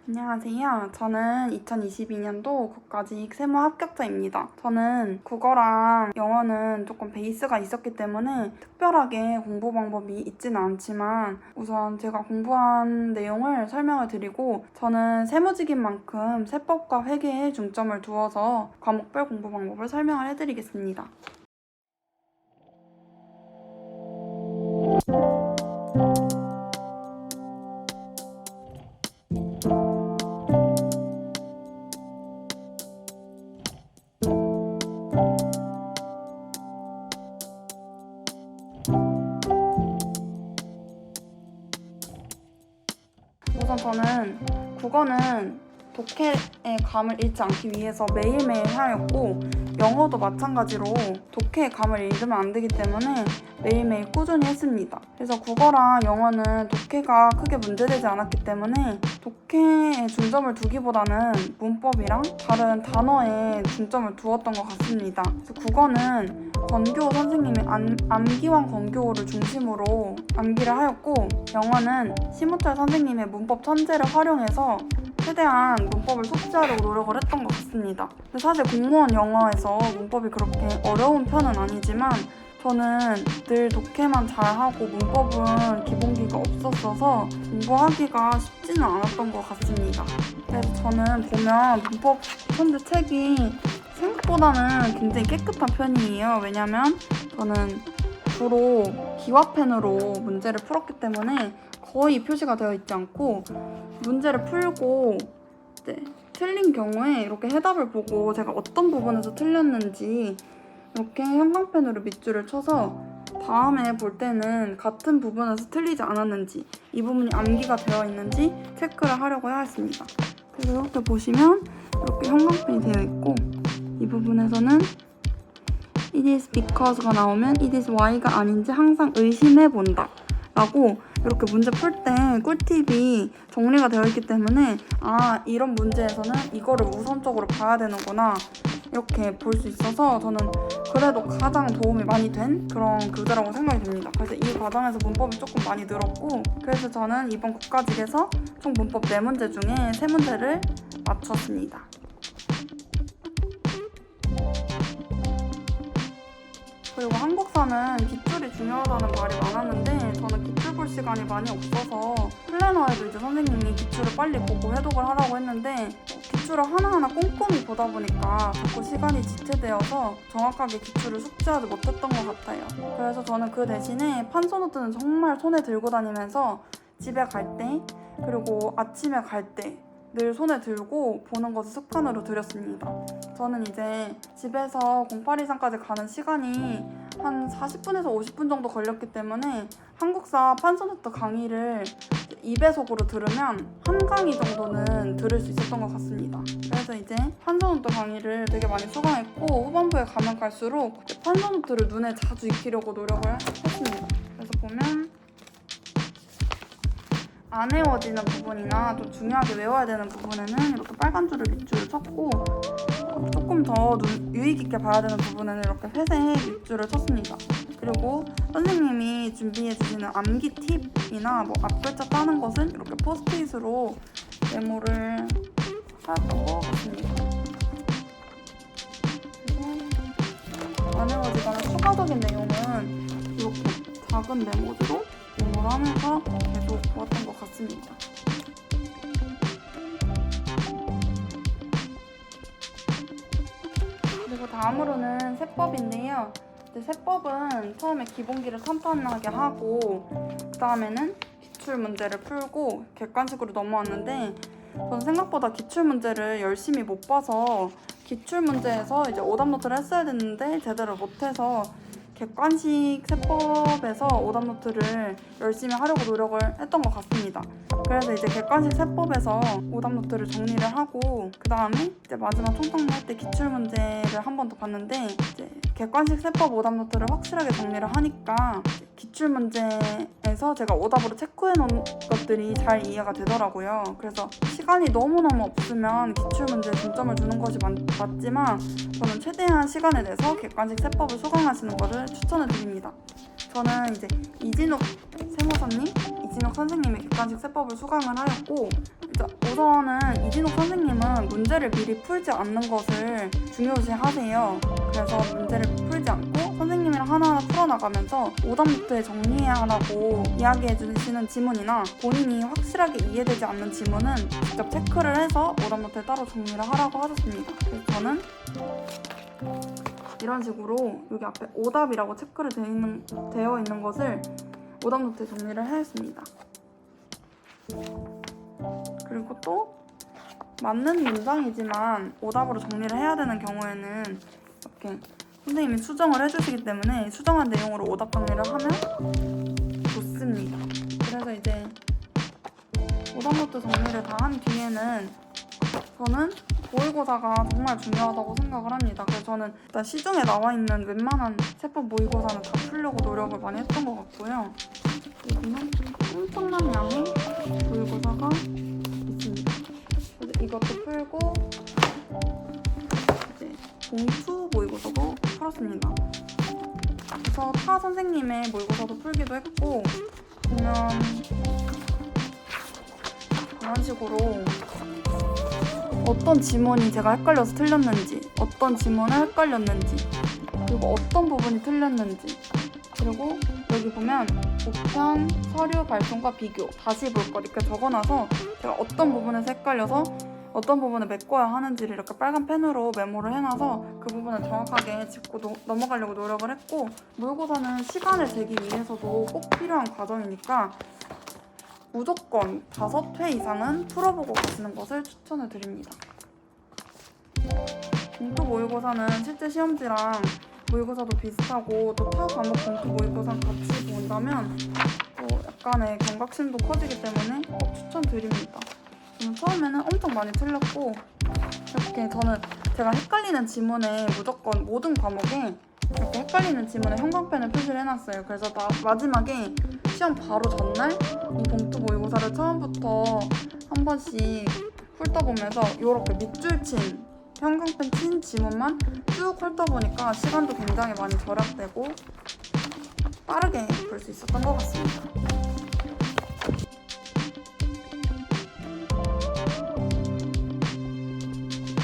안녕하세요. 저는 2022년도 국가직 세무 합격자입니다. 저는 국어랑 영어는 조금 베이스가 있었기 때문에 특별하게 공부 방법이 있지는 않지만 우선 제가 공부한 내용을 설명을 드리고 저는 세무직인 만큼 세법과 회계에 중점을 두어서 과목별 공부 방법을 설명을 해드리겠습니다. 우선 저는 국어는 독해의 감을 잃지 않기 위해서 매일매일 하였고 영어도 마찬가지로 독해의 감을 잃으면 안 되기 때문에 매일매일 꾸준히 했습니다. 그래서 국어랑 영어는 독해가 크게 문제되지 않았기 때문에 독해에 중점을 두기보다는 문법이랑 다른 단어에 중점을 두었던 것 같습니다. 그래서 국어는 권교 선생님의 암기왕 권교를 중심으로 암기를 하였고 영어는 심우철 선생님의 문법 천재를 활용해서 최대한 문법을 숙지하려고 노력을 했던 것 같습니다. 근데 사실 공무원 영어에서 문법이 그렇게 어려운 편은 아니지만 저는 늘 독해만 잘하고 문법은 기본기가 없었어서 공부하기가 쉽지는 않았던 것 같습니다. 그래서 저는 보면 문법 천재 책이 생각보다는 굉장히 깨끗한 편이에요. 왜냐면 저는 주로 기와펜으로 문제를 풀었기 때문에 거의 표시가 되어 있지 않고 문제를 풀고 틀린 경우에 이렇게 해답을 보고 제가 어떤 부분에서 틀렸는지 이렇게 형광펜으로 밑줄을 쳐서 다음에 볼 때는 같은 부분에서 틀리지 않았는지 이 부분이 암기가 되어 있는지 체크를 하려고 하였습니다. 그래서 이렇게 보시면 이렇게 형광펜이 되어 있고 이 부분에서는 it is because가 나오면 it is why가 아닌지 항상 의심해 본다 라고 이렇게 문제 풀 때 꿀팁이 정리가 되어 있기 때문에 이런 문제에서는 이거를 우선적으로 봐야 되는구나 이렇게 볼 수 있어서 저는 그래도 가장 도움이 많이 된 그런 교재라고 생각이 듭니다. 그래서 이 과정에서 문법이 조금 많이 늘었고 그래서 저는 이번 국가직에서 총 문법 4문제 중에 3문제를 맞췄습니다. 그리고 한국사는 기출이 중요하다는 말이 많았는데 저는 기출 볼 시간이 많이 없어서 플래너에도 이제 선생님이 기출을 빨리 보고 해독을 하라고 했는데 기출을 하나하나 꼼꼼히 보다 보니까 자꾸 시간이 지체되어서 정확하게 기출을 숙지하지 못했던 것 같아요. 그래서 저는 그 대신에 판서노트는 정말 손에 들고 다니면서 집에 갈 때 그리고 아침에 갈 때 늘 손에 들고 보는 것을 습관으로 들였습니다. 저는 이제 집에서 0823까지 가는 시간이 한 40분에서 50분 정도 걸렸기 때문에 한국사 판서노트 강의를 2배속으로 들으면 한 강의 정도는 들을 수 있었던 것 같습니다. 그래서 이제 판서노트 강의를 되게 많이 수강했고 후반부에 가면 갈수록 판서노트를 눈에 자주 익히려고 노력을 했습니다. 그래서 보면 안 외워지는 부분이나 좀 중요하게 외워야 되는 부분에는 이렇게 빨간 줄을 밑줄을 쳤고 조금 더 유의 깊게 봐야 되는 부분에는 이렇게 회색 밑줄을 쳤습니다. 그리고 선생님이 준비해 주시는 암기 팁이나 앞글자 따는 것은 이렇게 포스트잇으로 메모를 하였던 것 같습니다. 그리고 안 외워지거나 추가적인 내용은 이렇게 작은 메모지로 메모를 하면서 계속 보았던 것 같습니다. 그리고 다음으로는 세법인데요. 세법은 처음에 기본기를 탄탄하게 하고 그 다음에는 기출문제를 풀고 객관식으로 넘어왔는데 저는 생각보다 기출문제를 열심히 못 봐서 기출문제에서 이제 오답노트를 했어야 됐는데 제대로 못해서 객관식 세법에서 오답노트를 열심히 하려고 노력을 했던 것 같습니다. 그래서 이제 객관식 세법에서 오답노트를 정리를 하고 그 다음에 이제 마지막 총평할 때 기출문제를 한 번 더 봤는데 이제 객관식 세법 오답노트를 확실하게 정리를 하니까 기출문제에서 제가 오답으로 체크해 놓은 것들이 잘 이해가 되더라고요. 그래서 시간이 너무너무 없으면 기출문제에 중점을 두는 것이 맞지만 저는 최대한 시간을 내서 객관식 세법을 수강하시는 것을 추천을 드립니다. 저는 이제 이진욱 세무사님, 이진욱 선생님의 객관식 세법을 수강을 하였고 우선은 이진욱 선생님은 문제를 미리 풀지 않는 것을 중요시 하세요. 그래서 문제를 풀지 않고 선생님이랑 하나하나 풀어나가면서 오답노트에 정리해야 하라고 이야기해 주시는 지문이나 본인이 확실하게 이해되지 않는 지문은 직접 체크를 해서 오답노트에 따로 정리를 하라고 하셨습니다. 그래서 저는 이런 식으로 여기 앞에 오답이라고 체크를 되어 있는 것을 오답노트에 정리를 했습니다. 그리고 또 맞는 문장이지만 오답으로 정리를 해야 되는 경우에는 이렇게 선생님이 수정을 해주시기 때문에 수정한 내용으로 오답 정리를 하면 좋습니다. 그래서 이제 오답노트 정리를 다 한 뒤에는 저는 모의고사가 정말 중요하다고 생각을 합니다. 그래서 저는 일단 시중에 나와 있는 웬만한 세법 모의고사는 다 풀려고 노력을 많이 했던 것 같고요. 여기는 엄청난 양의 모의고사가 있습니다. 그래서 이것도 풀고 이제 봉투 모의고사도 풀었습니다. 그래서 타 선생님의 모의고사도 풀기도 했고 보면 이런 식으로 어떤 지문이 제가 헷갈려서 틀렸는지, 어떤 지문을 헷갈렸는지, 그리고 어떤 부분이 틀렸는지, 그리고 여기 보면 우편, 서류, 발송과 비교, 다시 볼 거 이렇게 적어놔서 제가 어떤 부분에서 헷갈려서 어떤 부분을 메꿔야 하는지를 이렇게 빨간 펜으로 메모를 해놔서 그 부분을 정확하게 짚고 넘어가려고 노력을 했고, 모의고사는 시간을 재기 위해서도 꼭 필요한 과정이니까 무조건 5회 이상은 풀어보고 가시는 것을 추천을 드립니다. 봉투 모의고사는 실제 시험지랑 모의고사도 비슷하고 또 타 과목 봉투 모의고사 같이 본다면 또 약간의 경각심도 커지기 때문에 꼭 추천드립니다. 저는 처음에는 엄청 많이 틀렸고 이렇게 저는 제가 헷갈리는 지문에 무조건 모든 과목에 이렇게 헷갈리는 지문에 형광펜을 표시를 해놨어요. 그래서 마지막에 시험 바로 전날 이 봉투 모의고사를 처음부터 한 번씩 훑어보면서 이렇게 밑줄 친 형광펜 친 지문만 쭉 훑어보니까 시간도 굉장히 많이 절약되고 빠르게 볼 수 있었던 것 같습니다.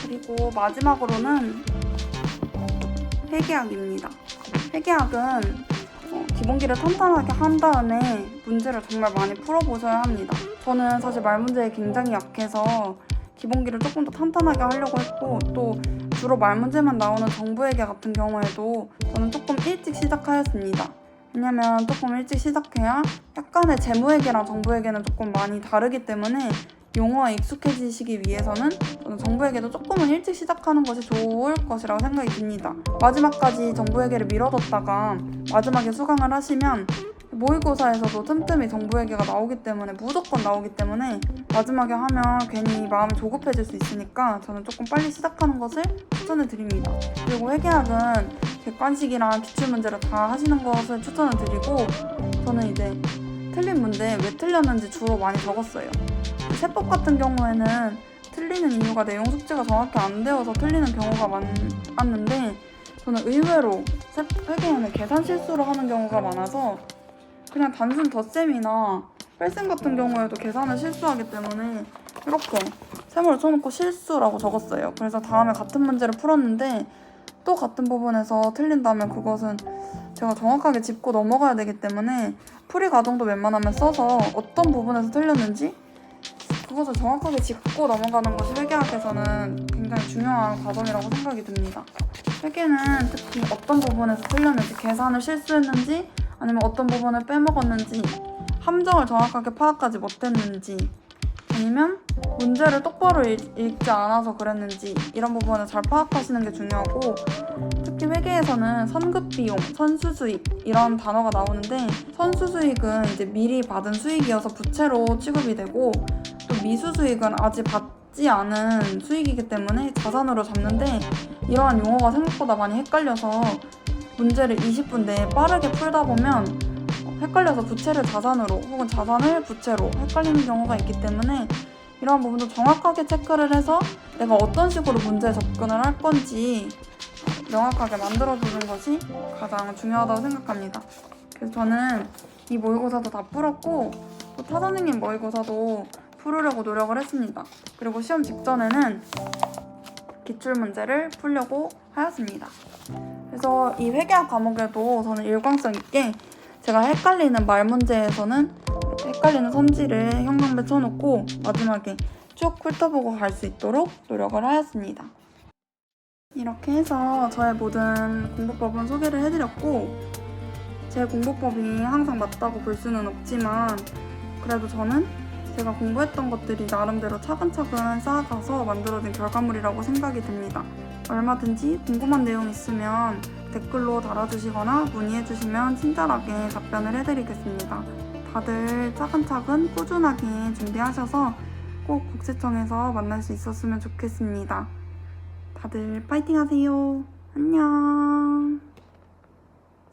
그리고 마지막으로는 회계학입니다. 회계학은 기본기를 탄탄하게 한 다음에 문제를 정말 많이 풀어보셔야 합니다. 저는 사실 말 문제에 굉장히 약해서 기본기를 조금 더 탄탄하게 하려고 했고 또 주로 말 문제만 나오는 정부회계 같은 경우에도 저는 조금 일찍 시작하였습니다. 왜냐면 조금 일찍 시작해야 약간의 재무회계랑 정부회계는 조금 많이 다르기 때문에 용어에 익숙해지시기 위해서는 저는 정부회계도 조금은 일찍 시작하는 것이 좋을 것이라고 생각이 듭니다. 마지막까지 정부회계를 미뤄뒀다가 마지막에 수강을 하시면 모의고사에서도 틈틈이 정부회계가 나오기 때문에 무조건 나오기 때문에 마지막에 하면 괜히 마음이 조급해질 수 있으니까 저는 조금 빨리 시작하는 것을 추천을 드립니다. 그리고 회계학은 객관식이랑 기출문제를 다 하시는 것을 추천을 드리고 저는 이제 틀린 문제 왜 틀렸는지 주로 많이 적었어요. 세법 같은 경우에는 틀리는 이유가 내용 숙지가 정확히 안 되어서 틀리는 경우가 많았는데 저는 의외로 회계에는 계산 실수를 하는 경우가 많아서 그냥 단순 덧셈이나 뺄셈 같은 경우에도 계산을 실수하기 때문에 이렇게 세모를 쳐놓고 실수라고 적었어요. 그래서 다음에 같은 문제를 풀었는데 또 같은 부분에서 틀린다면 그것은 제가 정확하게 짚고 넘어가야 되기 때문에 풀이 과정도 웬만하면 써서 어떤 부분에서 틀렸는지 그것을 정확하게 짚고 넘어가는 것이 회계학에서는 굉장히 중요한 과정이라고 생각이 듭니다. 회계는 특히 어떤 부분에서 틀렸는지, 계산을 실수했는지 아니면 어떤 부분을 빼먹었는지, 함정을 정확하게 파악하지 못했는지 아니면 문제를 똑바로 읽지 않아서 그랬는지 이런 부분을 잘 파악하시는 게 중요하고 특히 회계에서는 선급비용, 선수수익 이런 단어가 나오는데 선수수익은 이제 미리 받은 수익이어서 부채로 취급이 되고 또 미수수익은 아직 받지 않은 수익이기 때문에 자산으로 잡는데 이러한 용어가 생각보다 많이 헷갈려서 문제를 20분 내에 빠르게 풀다 보면 헷갈려서 부채를 자산으로 혹은 자산을 부채로 헷갈리는 경우가 있기 때문에 이러한 부분도 정확하게 체크를 해서 내가 어떤 식으로 문제에 접근을 할 건지 명확하게 만들어주는 것이 가장 중요하다고 생각합니다. 그래서 저는 이 모의고사도 다 풀었고 또 타 선생님 모의고사도 풀으려고 노력을 했습니다. 그리고 시험 직전에는 기출문제를 풀려고 하였습니다. 그래서 이 회계학 과목에도 저는 일관성 있게 제가 헷갈리는 말 문제에서는 헷갈리는 선지를 형광펜 쳐놓고 마지막에 쭉 훑어보고 갈 수 있도록 노력을 하였습니다. 이렇게 해서 저의 모든 공부법은 소개를 해드렸고, 제 공부법이 항상 맞다고 볼 수는 없지만 그래도 저는 제가 공부했던 것들이 나름대로 차근차근 쌓아가서 만들어진 결과물이라고 생각이 듭니다. 얼마든지 궁금한 내용 있으면 댓글로 달아주시거나 문의해주시면 친절하게 답변을 해드리겠습니다. 다들 차근차근 꾸준하게 준비하셔서 꼭 국세청에서 만날 수 있었으면 좋겠습니다. 다들 파이팅 하세요. 안녕.